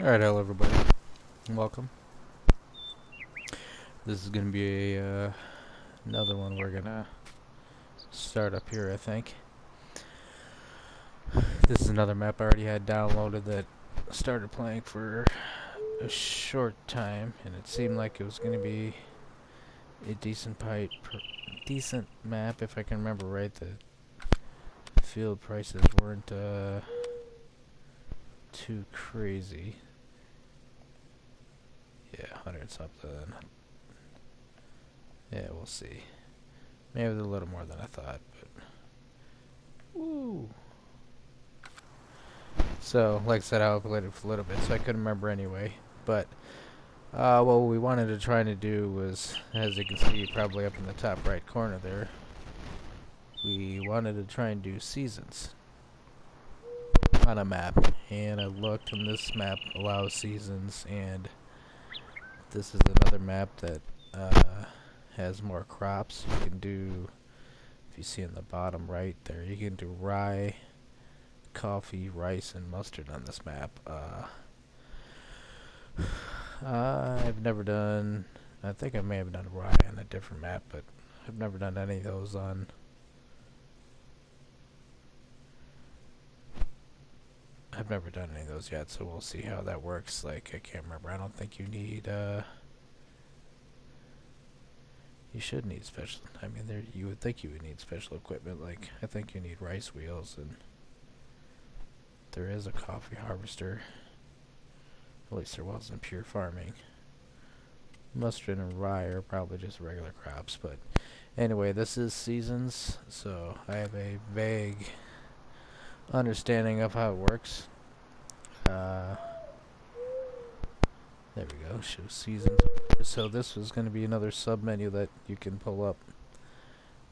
Alright, hello everybody. Welcome. This is going to be another one we're going to start up here, I think. This is another map I already had downloaded that started playing for a short time, and it seemed like it was going to be a decent map, if I can remember right. The field prices weren't too crazy. Yeah, 100 something. Yeah, we'll see. Maybe a little more than I thought, but woo. So, like I said, I played it for a little bit, so I couldn't remember anyway. But what we wanted to try to do was, as you can see, probably up in the top right corner there, we wanted to try and do seasons on a map. And I looked, and this map allows seasons, and this is another map that has more crops. You can do, if you see in the bottom right there, you can do rye, coffee, rice, and mustard on this map. I've never done, I think I may have done rye on a different map, but I've never done any of those on I've never done any of those yet, so we'll see how that works. Like, I can't remember. I don't think you need you should need special, I mean, there, you would think you would need special equipment. Like, I think you need rice wheels, and there is a coffee harvester. At least there was in pure farming. Mustard and rye are probably just regular crops, but anyway, this is seasons, so I have a vague understanding of how it works. There we go, show seasons. So this was going to be another sub-menu that you can pull up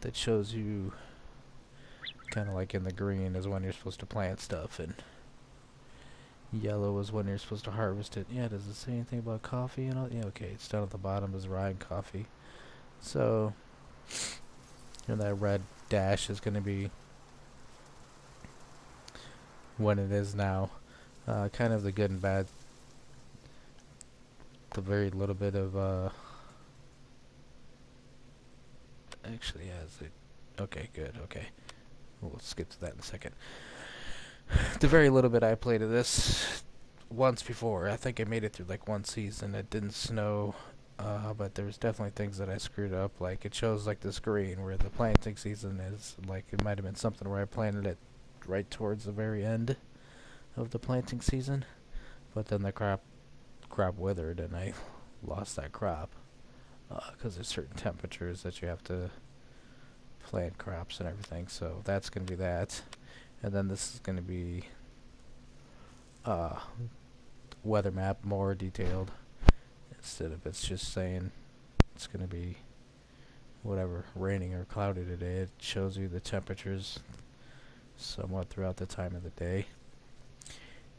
that shows you, kind of like in the green is when you're supposed to plant stuff, and yellow is when you're supposed to harvest it. Yeah, does it say anything about coffee and all? Yeah, okay, it's down at the bottom is rye and coffee. So, and that red dash is going to be when it is now. Kind of the good and bad. The very little bit of, actually, yeah, okay, good, okay. We'll skip to that in a second. The very little bit I played of this once before, I think I made it through like one season. It didn't snow, but there was definitely things that I screwed up. Like, it shows like this green where the planting season is. Like, it might have been something where I planted it right towards the very end of the planting season, but then the crop withered and I lost that crop because there's certain temperatures that you have to plant crops and everything. So that's going to be that, and then this is going to be weather map, more detailed, instead of it's just saying it's going to be whatever, raining or cloudy today. It shows you the temperatures somewhat throughout the time of the day,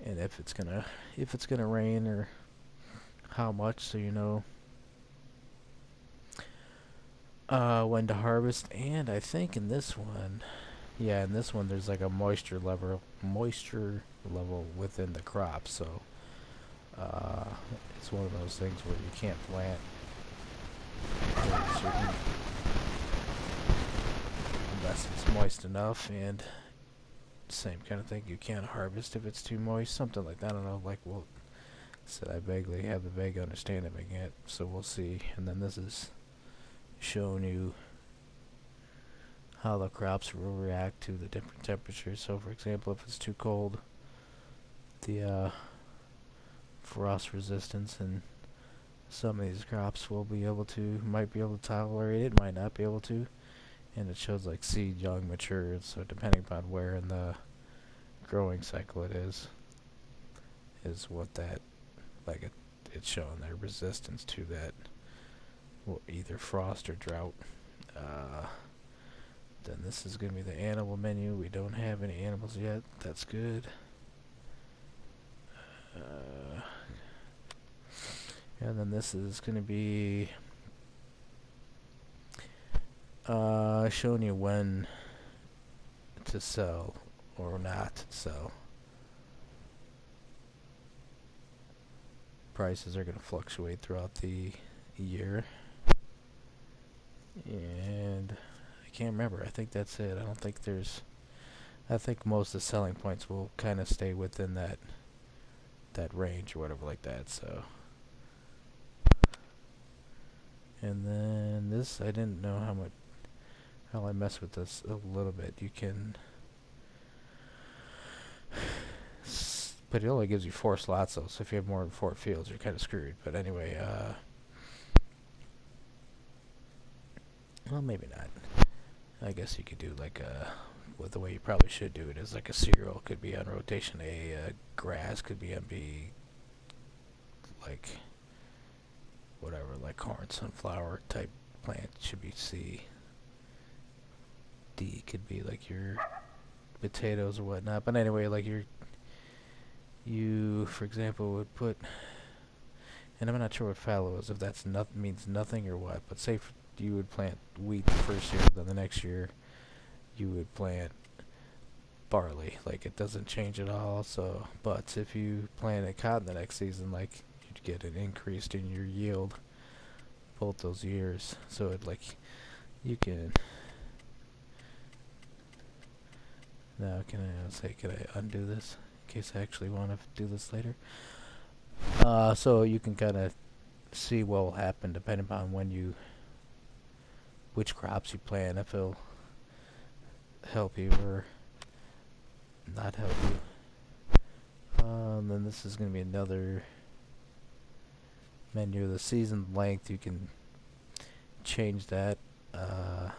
and if it's gonna rain or how much, so you know when to harvest. And I think in this one, yeah, in this one there's like a moisture level within the crop, so it's one of those things where you can't plant certain unless it's moist enough, and same kind of thing, you can't harvest if it's too moist, something like that. I don't know, like, well, said I vaguely have the vague understanding of it, so we'll see. And then this is showing you how the crops will react to the different temperatures. So, for example, if it's too cold, the frost resistance and some of these crops will be able to, might be able to tolerate it, might not be able to. And it shows like seed, young, mature, so depending upon where in the growing cycle it is what that, like, it's showing their resistance to that, well, either frost or drought. Then this is going to be the animal menu. We don't have any animals yet. That's good. And then this is going to be showing you when to sell or not to sell. prices are going to fluctuate throughout the year. And I can't remember. I think that's it. I don't think there's... I think most of the selling points will kind of stay within that range or whatever like that, so... And then this, I didn't know how I mess with this a little bit. You can... But it only gives you 4 slots though, so if you have more than 4 fields, you're kind of screwed. But anyway, well, maybe not. I guess you could do like well, the way you probably should do it is like a cereal could be on rotation A, grass could be on B, like whatever, like corn, sunflower type plant should be C. D could be like your potatoes or whatnot. But anyway, like you, for example, would put, and I'm not sure what fallow is, if that's means nothing or what, but say you would plant wheat the first year, then the next year you would plant barley. Like, it doesn't change at all. So, but if you planted cotton the next season, like, you'd get an increase in your yield both those years. So it, like, you can... Now, can I undo this in case I actually want to do this later? So you can kind of see what will happen depending upon which crops you plant, if it'll help you or not help you. Then this is going to be another menu. The season length, you can change that. So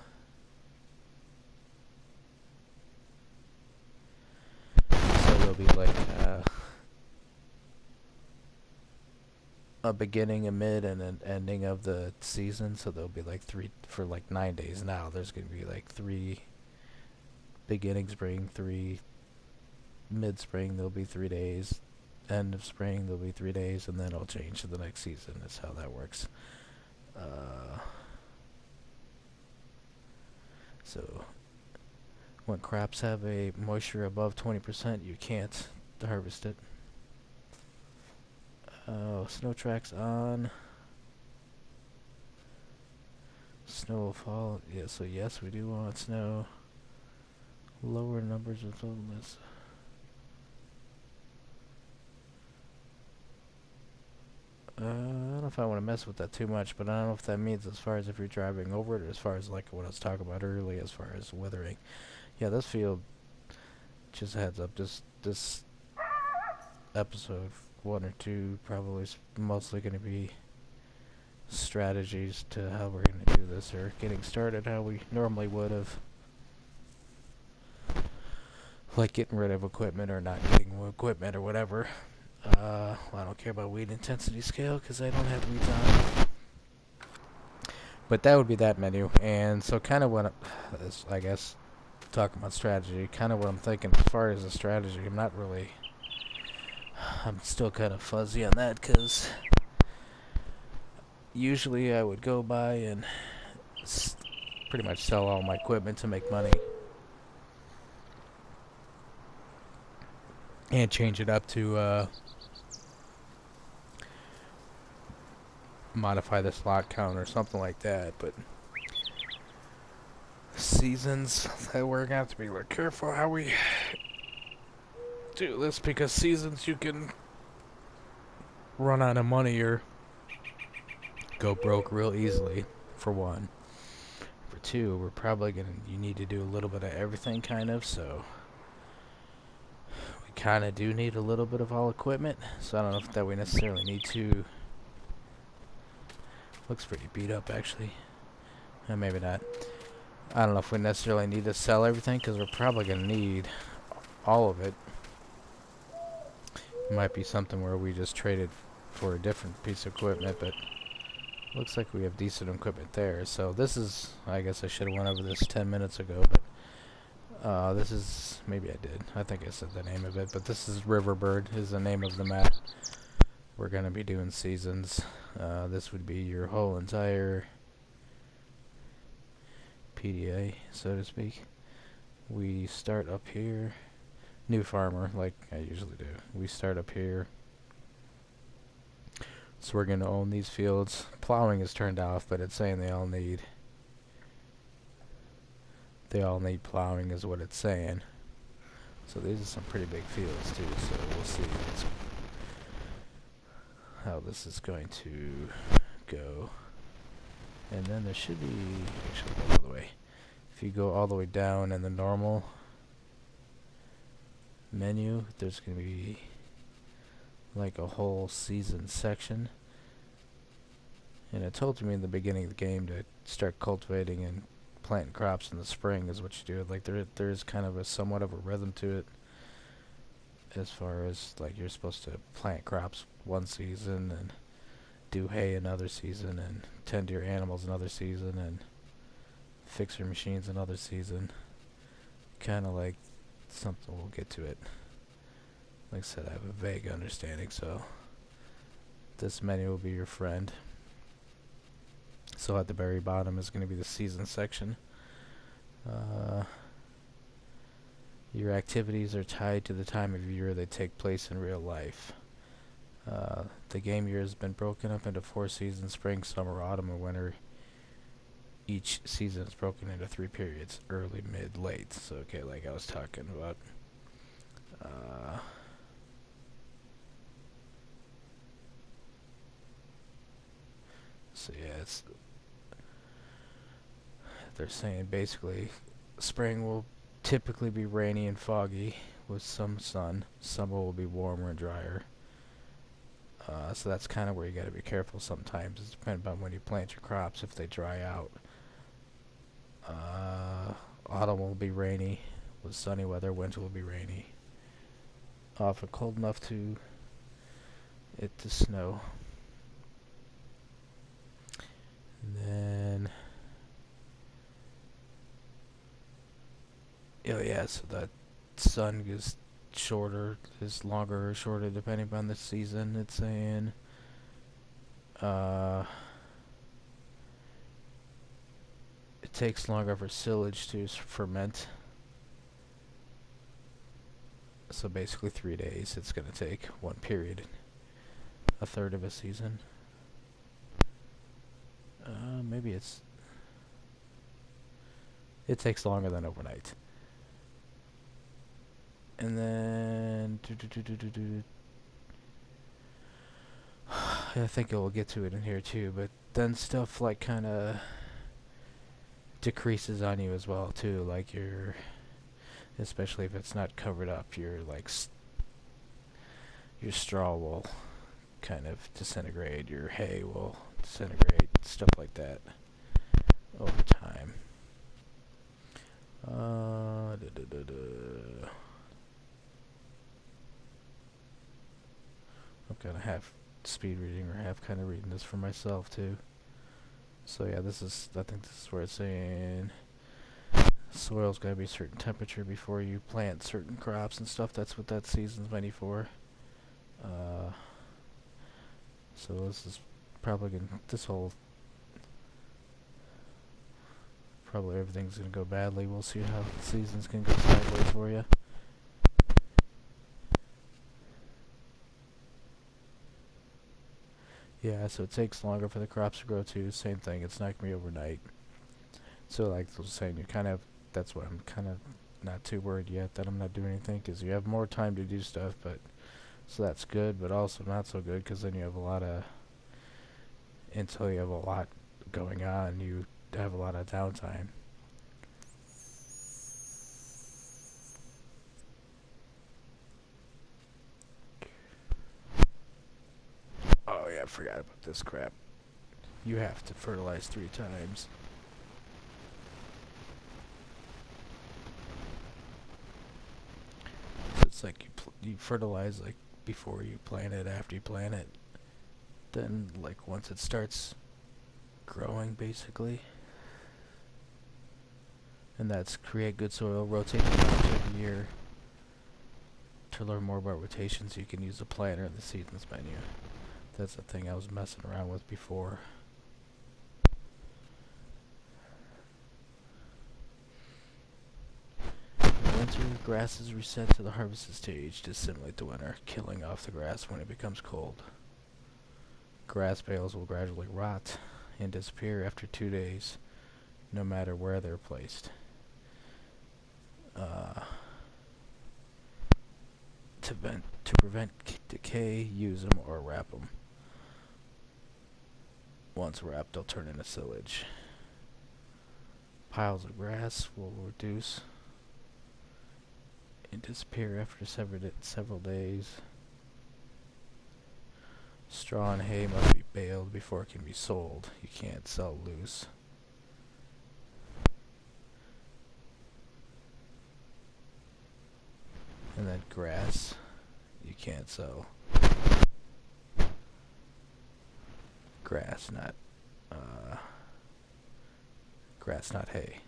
there'll be like a beginning, a mid, and an ending of the season. So there'll be like 3 for like 9 days now. There's going to be like 3 beginning spring, 3 mid spring. There'll be 3 days. End of spring, there'll be 3 days, and then it'll change to the next season. That's how that works. So when crops have a moisture above 20%, you can't harvest it. Snow tracks on. Snowfall. Yeah, so yes, we do want snow. Lower numbers of totalness. I don't know if I want to mess with that too much, but I don't know if that means as far as if you're driving over it, or as far as like what I was talking about earlier, as far as weathering. Yeah, this field, just a heads up, this episode 1 or 2 probably is mostly going to be strategies to how we're going to do this, or getting started how we normally would have. Like getting rid of equipment or not getting equipment or whatever. Well, I don't care about weed intensity scale because I don't have weeds on. But that would be that menu. And so kind of what I guess, talking about strategy, kind of what I'm thinking as far as the strategy, I'm still kind of fuzzy on that because usually I would go by and pretty much sell all my equipment to make money. And change it up to modify the slot count or something like that. But seasons, we're going to have to be like careful how we do this, because seasons you can run out of money or go broke real easily, for one. For two, we're probably you need to do a little bit of everything kind of, so we kind of do need a little bit of all equipment. So I don't know if that we necessarily need to. Looks pretty beat up actually. Maybe not. I don't know if we necessarily need to sell everything, because we're probably going to need all of it. It might be something where we just trade it for a different piece of equipment, but looks like we have decent equipment there. So this is, I guess I should have went over this 10 minutes ago, but this is, maybe I did. I think I said the name of it, but this is Riverbird is the name of the map. We're going to be doing seasons. This would be your whole entire PDA, so to speak. We start up here. New farmer, like I usually do. We start up here. So we're going to own these fields. Plowing is turned off, but it's saying they all need plowing is what it's saying. So these are some pretty big fields too, so we'll see how this is going to go. And then there should be, actually go all the way. If you go all the way down in the normal menu, there's going to be like a whole season section. And it told me in the beginning of the game to start cultivating and planting crops in the spring is what you do. Like there's kind of a somewhat of a rhythm to it, as far as like you're supposed to plant crops one season and do hay another season and tend to your animals another season and fix your machines another season. Kind of like something, we'll get to it. Like I said, I have a vague understanding, so this menu will be your friend. So at the very bottom is going to be the season section. Your activities are tied to the time of year they take place in real life. The game year has been broken up into 4 seasons: spring, summer, autumn, and winter. Each season is broken into 3 periods: early, mid, late. So okay, like I was talking about. So yeah, they're saying basically spring will typically be rainy and foggy with some sun. Summer will be warmer and drier. So that's kind of where you got to be careful sometimes. It's depending on when you plant your crops, if they dry out. Autumn will be rainy with sunny weather. Winter will be rainy. Often cold enough to it to snow. And then oh yeah, so the sun is shorter, is longer or shorter depending on the season. It's saying it takes longer for silage to ferment. So basically 3 days it's going to take, one period, a third of a season. Maybe it takes longer than overnight. And then I think we'll get to it in here too, but then stuff like kind of decreases on you as well too, like your, especially if it's not covered up, your like your straw will kind of disintegrate, your hay will disintegrate, stuff like that over time. I'm kind of half speed reading or half kind of reading this for myself too. So yeah, this is, I think this is where it's saying soil's got to be a certain temperature before you plant certain crops and stuff. That's what that season's meant for. So this is probably gonna, probably everything's gonna go badly. We'll see how the season's gonna go sideways for you. Yeah, so it takes longer for the crops to grow too. Same thing, it's not gonna be overnight. So like I was saying, you kind of, that's why I'm kind of not too worried yet that I'm not doing anything, because you have more time to do stuff, but so that's good, but also not so good, because then you have a lot of, until you have a lot going on, you have a lot of downtime. Oh yeah, I forgot about this crap. You have to fertilize 3 times. So it's like you fertilize like before you plant it, after you plant it, then like once it starts growing basically. And that's create good soil, rotate the crops every year. To learn more about rotations, you can use the planner in the seasons menu. That's the thing I was messing around with before. In winter, grass is reset to the harvest stage to simulate the winter, killing off the grass when it becomes cold. Grass bales will gradually rot and disappear after 2 days, no matter where they're placed. To prevent decay, use them or wrap them. Once wrapped, they'll turn into silage. Piles of grass will reduce and disappear after several days. Straw and hay must be baled before it can be sold. You can't sell loose. And then grass, you can't sell. Grass, not hay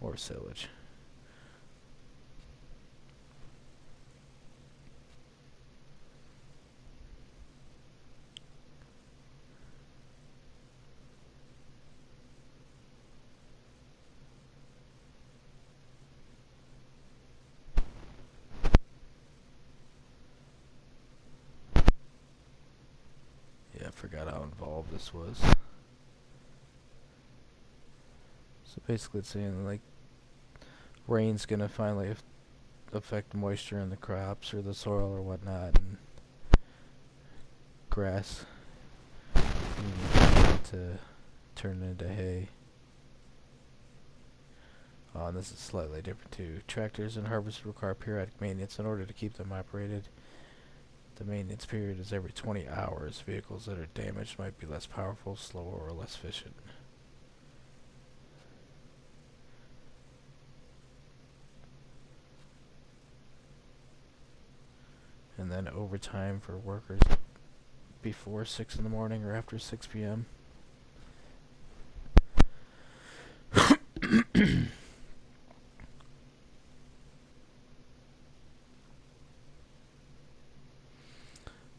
or silage. Yeah, I forgot how involved this was. So basically it's saying like rain's gonna finally affect moisture in the crops or the soil or whatnot, and grass to turn into hay. Oh, and this is slightly different too. Tractors and harvesters require periodic maintenance in order to keep them operated. The maintenance period is every 20 hours. Vehicles that are damaged might be less powerful, slower, or less efficient. And then overtime for workers before 6 in the morning or after 6 p.m.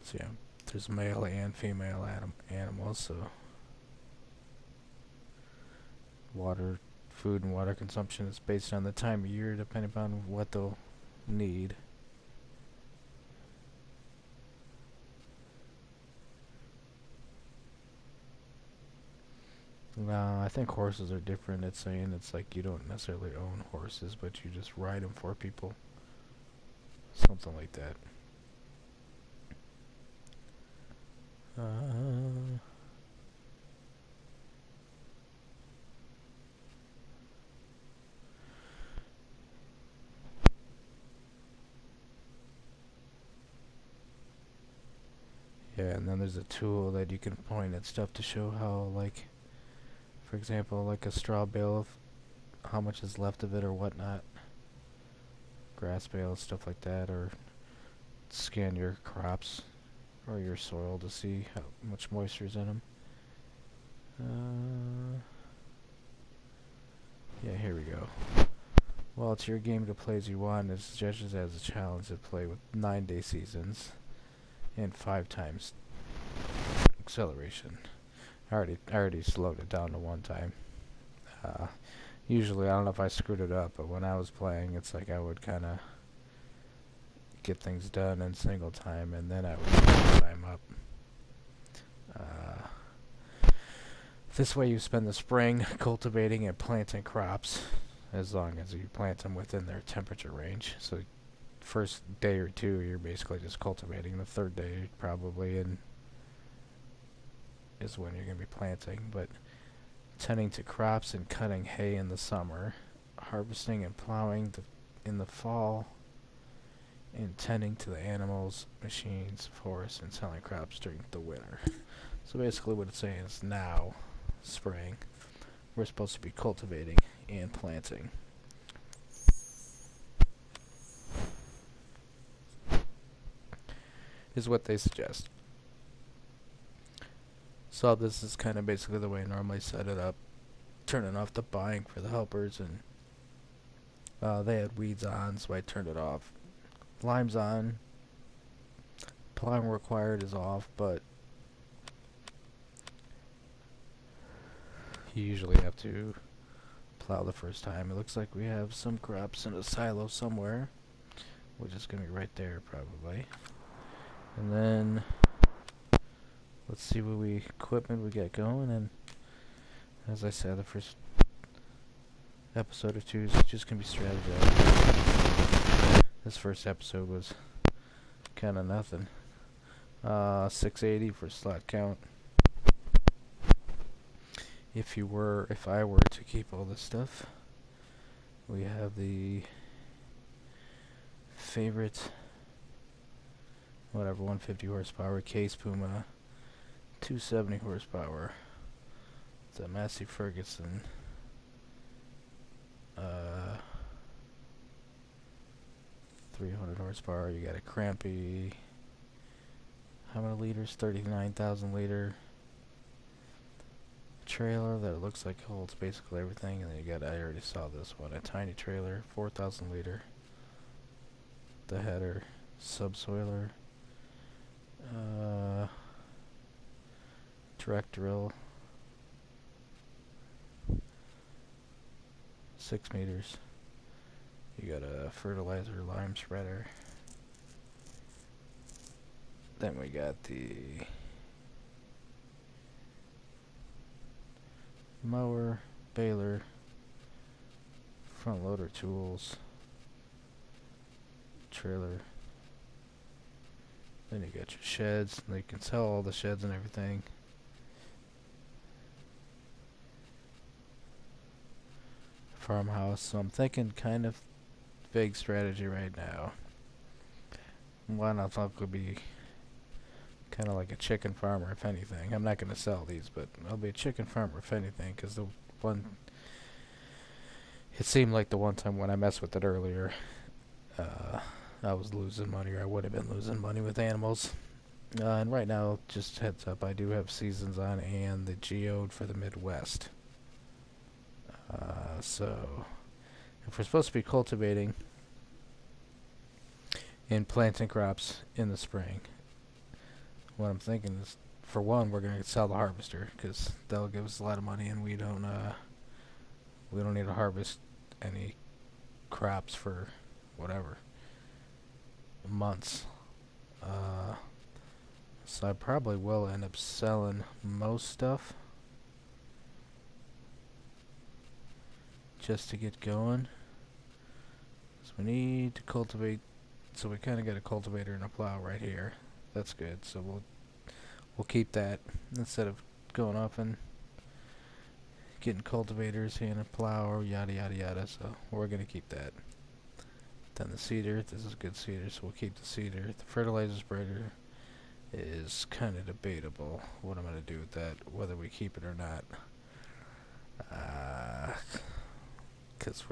So yeah, there's male and female animals, so food and water consumption is based on the time of year, depending upon what they'll need. I think horses are different. It's saying it's like you don't necessarily own horses, but you just ride them for people. Something like that. Yeah, and then there's a tool that you can point at stuff to show how, like, for example, like a straw bale, of how much is left of it or whatnot. Grass bales, stuff like that, or scan your crops or your soil to see how much moisture is in them. Yeah, here we go. Well, it's your game to play as you want. It's judged as a challenge to play with 9-day seasons and 5 times acceleration. I already slowed it down to 1 time. Usually, I don't know if I screwed it up, but when I was playing, it's like I would kind of get things done in single time, and then I would speed time up. This way you spend the spring cultivating and planting crops, as long as you plant them within their temperature range. So first day or 2 you're basically just cultivating. The 3rd day probably is when you're going to be planting. But tending to crops and cutting hay in the summer, harvesting and plowing in the fall, and tending to the animals, machines, forests, and selling crops during the winter. So basically what it's saying is now, spring, we're supposed to be cultivating and planting. Is what they suggest. So this is kind of basically the way I normally set it up. Turning off the buying for the helpers, and they had weeds on, so I turned it off. Lime's on. Plowing required is off, but you usually have to plow the first time. It looks like we have some crops in a silo somewhere, which is going to be right there probably. And then let's see what equipment we got going. And as I said, the first episode or two is just gonna be strategizing. This first episode was kind of nothing. 680 for slot count. If I were to keep all this stuff, we have the favorite, whatever, 150 horsepower Case Puma, 270 horsepower. It's a Massey Ferguson. 300 horsepower. You got a Crampy. How many liters? 39,000 liter trailer that looks like holds basically everything. And then you got, I already saw this one, a tiny trailer, 4,000 liter. The header, subsoiler, direct drill, 6 meters. You got a fertilizer lime spreader. Then we got the mower, baler, front loader tools, trailer. Then you got your sheds. And you can sell all the sheds and everything. Farmhouse. So I'm thinking kind of big strategy right now. One I thought could be kind of like a chicken farmer, if anything. I'm not going to sell these, but I'll be a chicken farmer if anything, because the one, it seemed like the one time when I messed with it earlier, I was losing money, or I would have been losing money with animals. And right now, just heads up, I do have Seasons on and the Geode for the Midwest. So if we're supposed to be cultivating and planting crops in the spring, what I'm thinking is, for one, we're going to sell the harvester, because that'll give us a lot of money, and we don't need to harvest any crops for whatever months. So I probably will end up selling most stuff just to get going. So we need to cultivate. So we kind of got a cultivator and a plow right here. That's good. So we'll keep that instead of going off and getting cultivators and a plow or yada yada yada. So we're gonna keep that. Then the seeder. This is a good seeder, so we'll keep the seeder. The fertilizer spreader is kind of debatable what I'm gonna do with that, whether we keep it or not. Because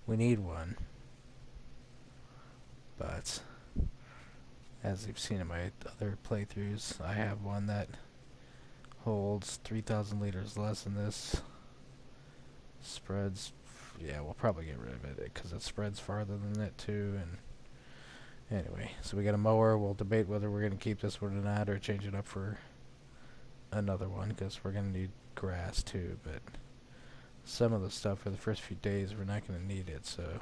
we need one. But as you've seen in my other playthroughs, I have one that holds 3,000 liters less than this. Spreads, yeah, we'll probably get rid of it because it spreads farther than that too. And anyway, so we got a mower. We'll debate whether we're going to keep this one or not, or change it up for another one, because we're going to need grass too. But some of the stuff for the first few days, we're not going to need it, so.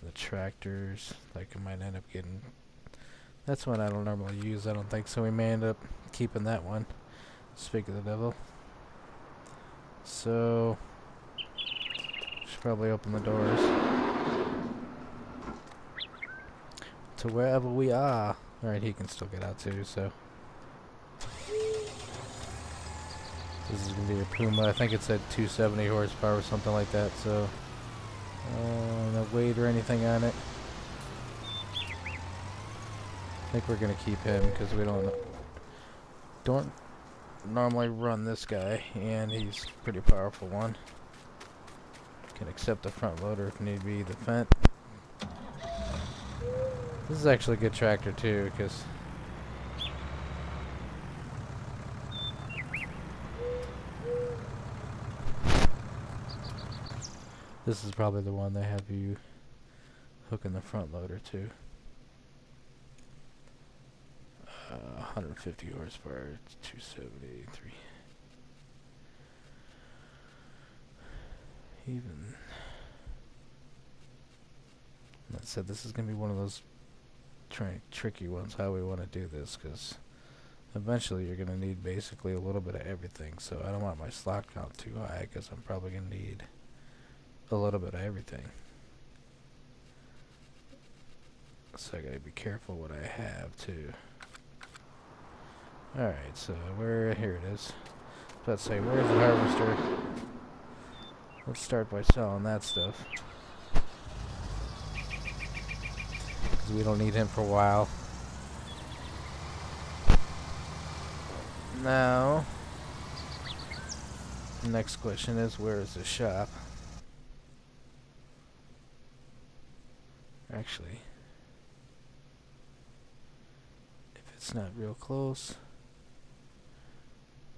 The tractors, like I might end up getting, that's one I don't normally use, I don't think, so we may end up keeping that one. Speak of the devil. So should probably open the doors to wherever we are. Alright, he can still get out too, so this is gonna be a Puma. I think it said 270 horsepower or something like that, so no weight or anything on it. I think we're gonna keep him because we don't normally run this guy, and he's a pretty powerful one. Can accept the front loader if need be. The Fendt. This is actually a good tractor too, because this is probably the one they have you hooking the front loader to. 150 horsepower, 273. Even that said, this is gonna be one of those tricky ones how we want to do this, because eventually you're going to need basically a little bit of everything. So I don't want my slot count too high, because I'm probably going to need a little bit of everything. So I got to be careful what I have too. Alright, so here it is. Let's say, where's the harvester? Let's start by selling that stuff, because we don't need him for a while. Now, the next question is, where is the shop? Actually, if it's not real close,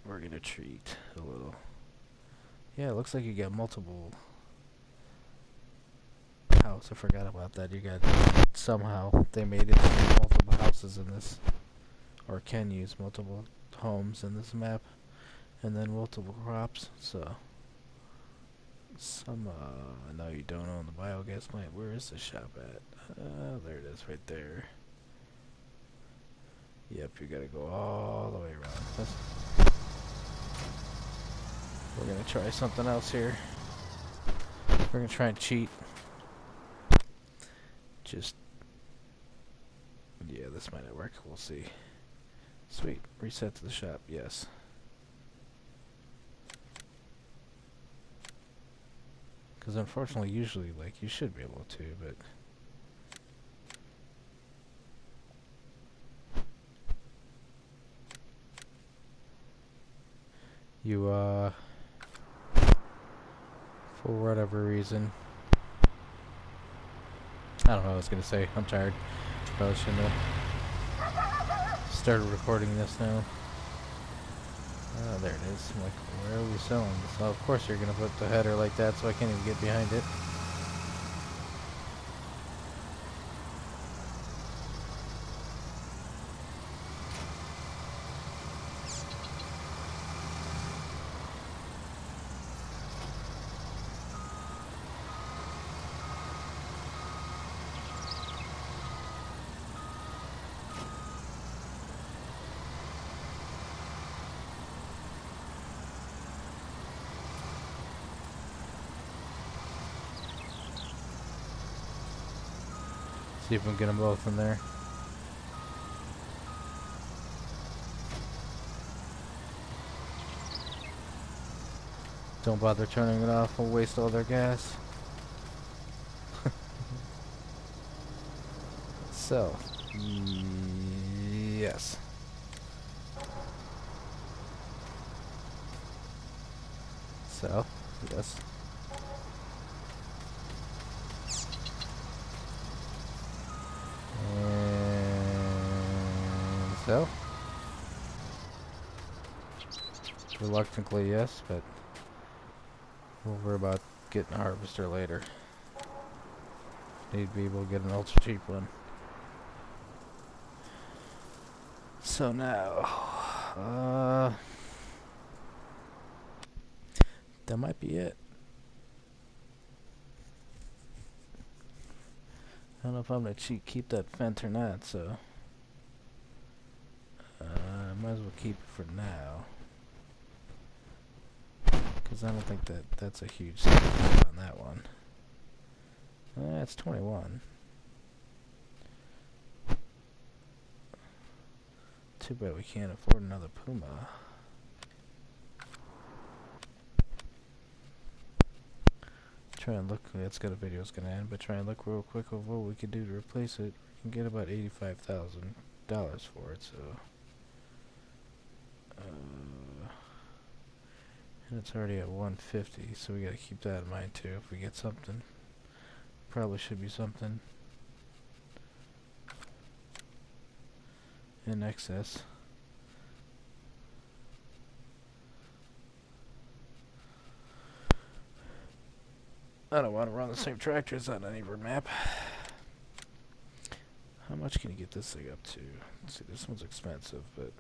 we're gonna treat a little. Yeah, it looks like you got multiple houses. I forgot about that. You got, somehow they made it to multiple houses in this, or can use multiple homes in this map, and then multiple crops. So no, you don't own the biogas plant. Where is the shop at? There it is, right there. Yep, you gotta go all the way around. We're gonna try something else here. We're gonna try and cheat. Yeah, this might not work. We'll see. Sweet. Reset to the shop. Yes. Because unfortunately, usually, like, you should be able to, but... you, for whatever reason... I don't know what I was going to say. I'm tired. Probably shouldn't have started recording this now. There it is. I'm like, where are we selling this? Oh, of course you're going to put the header like that, so I can't even get behind it. See if we can get them both in there. Don't bother turning it off, we'll waste all their gas. So, yes. So, yes. And so, reluctantly yes, but we'll worry about getting a harvester later. Need to be able to get an ultra cheap one. So now, that might be it. I don't know if I'm gonna keep that fence or not, so might as well keep it for now, because I don't think that's a huge step on that one. It's 21. Too bad we can't afford another Puma. Try and look. That's got a video's gonna end, but try and look real quick of what we could do to replace it. We can get about $85,000 for it. So, and it's already at 150. So we gotta keep that in mind too. If we get something, probably should be something in excess. I don't want to run the same tractors on any map. How much can you get this thing up to? Let's see, this one's expensive, but